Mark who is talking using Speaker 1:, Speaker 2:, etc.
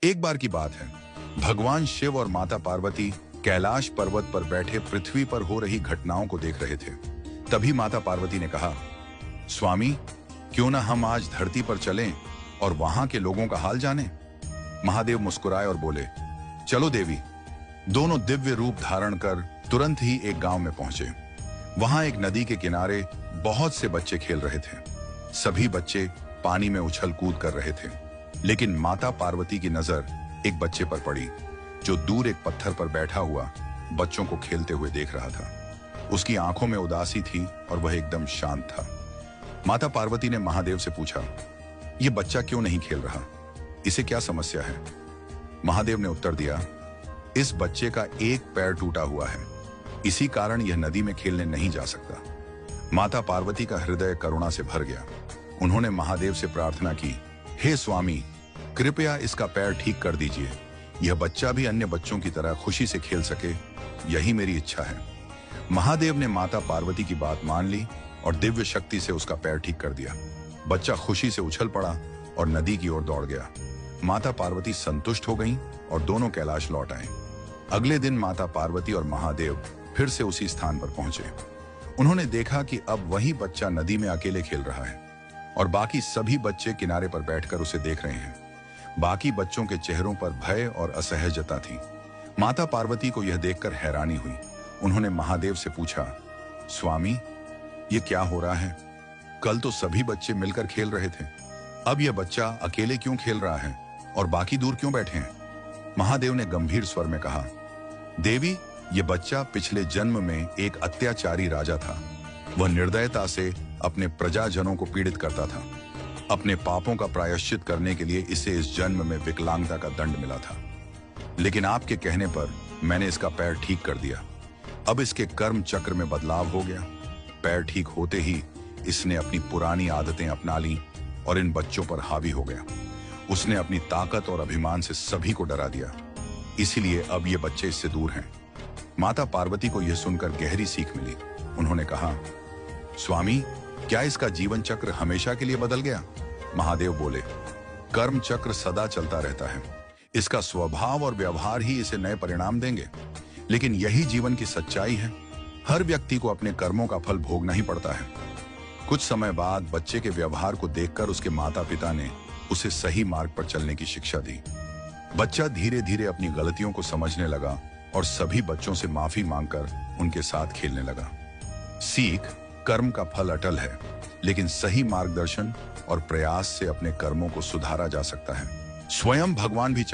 Speaker 1: एक बार की बात है, भगवान शिव और माता पार्वती कैलाश पर्वत पर बैठे पृथ्वी पर हो रही घटनाओं को देख रहे थे। तभी माता पार्वती ने कहा, स्वामी, क्यों ना हम आज धरती पर चलें और वहां के लोगों का हाल जानें। महादेव मुस्कुराए और बोले, चलो देवी। दोनों दिव्य रूप धारण कर तुरंत ही एक गांव में पहुंचे। वहां एक नदी के किनारे बहुत से बच्चे खेल रहे थे। सभी बच्चे पानी में उछल कूद कर रहे थे, लेकिन माता पार्वती की नजर एक बच्चे पर पड़ी, जो दूर एक पत्थर पर बैठा हुआ बच्चों को खेलते हुए देख रहा था। उसकी आंखों में उदासी थी और वह एकदम शांत था। माता पार्वती ने महादेव से पूछा, यह बच्चा क्यों नहीं खेल रहा? इसे क्या समस्या है? महादेव ने उत्तर दिया, इस बच्चे का एक पैर टूटा हुआ है, इसी कारण यह नदी में खेलने नहीं जा सकता। माता पार्वती का हृदय करुणा से भर गया। उन्होंने महादेव से प्रार्थना की, हे स्वामी, कृपया इसका पैर ठीक कर दीजिए। यह बच्चा भी अन्य बच्चों की तरह खुशी से खेल सके, यही मेरी इच्छा है। महादेव ने माता पार्वती की बात मान ली और दिव्य शक्ति से उसका पैर ठीक कर दिया। बच्चा खुशी से उछल पड़ा और नदी की ओर दौड़ गया। माता पार्वती संतुष्ट हो गईं और दोनों कैलाश लौट आए। अगले दिन माता पार्वती और महादेव फिर से उसी स्थान पर पहुंचे। उन्होंने देखा कि अब वही बच्चा नदी में अकेले खेल रहा है और बाकी सभी बच्चे किनारे पर बैठकर उसे देख रहे हैं। बाकी बच्चों के चेहरों पर भय और असहजता थी। माता पार्वती को यह देखकर हैरानी हुई। उन्होंने महादेव से पूछा, स्वामी, ये क्या हो रहा है? कल तो सभी बच्चे मिलकर खेल रहे थे, अब यह बच्चा अकेले क्यों खेल रहा है और बाकी दूर क्यों बैठे हैं? महादेव ने गंभीर स्वर में कहा, देवी, यह बच्चा पिछले जन्म में एक अत्याचारी राजा था। वह निर्दयता से अपने प्रजाजनों को पीड़ित करता था। अपने पापों का प्रायश्चित करने के लिए इसे इस जन्म में विकलांगता का दंड मिला था, लेकिन आपके कहने पर मैंने इसका पैर ठीक कर दिया। अब इसके कर्म चक्र में बदलाव हो गया। पैर ठीक होते ही इसने अपनी पुरानी आदतें अपना ली और इन बच्चों पर हावी हो गया। उसने अपनी ताकत और अभिमान से सभी को डरा दिया, इसीलिए अब ये बच्चे इससे दूर हैं। माता पार्वती को यह सुनकर गहरी सीख मिली। उन्होंने कहा, स्वामी, क्या इसका जीवन चक्र हमेशा के लिए बदल गया? महादेव बोले, कर्म चक्र सदा चलता रहता है। इसका स्वभाव और व्यवहार ही इसे नए परिणाम देंगे, लेकिन यही जीवन की सच्चाई है। हर व्यक्ति को अपने कर्मों का फल भोगना ही पड़ता है। कुछ समय बाद बच्चे के व्यवहार को देखकर उसके माता पिता ने उसे सही मार्ग पर चलने की शिक्षा दी। बच्चा धीरे धीरे अपनी गलतियों को समझने लगा और सभी बच्चों से माफी मांगकर उनके साथ खेलने लगा। सीख, कर्म का फल अटल है, लेकिन सही मार्गदर्शन और प्रयास से अपने कर्मों को सुधारा जा सकता है। स्वयं भगवान भी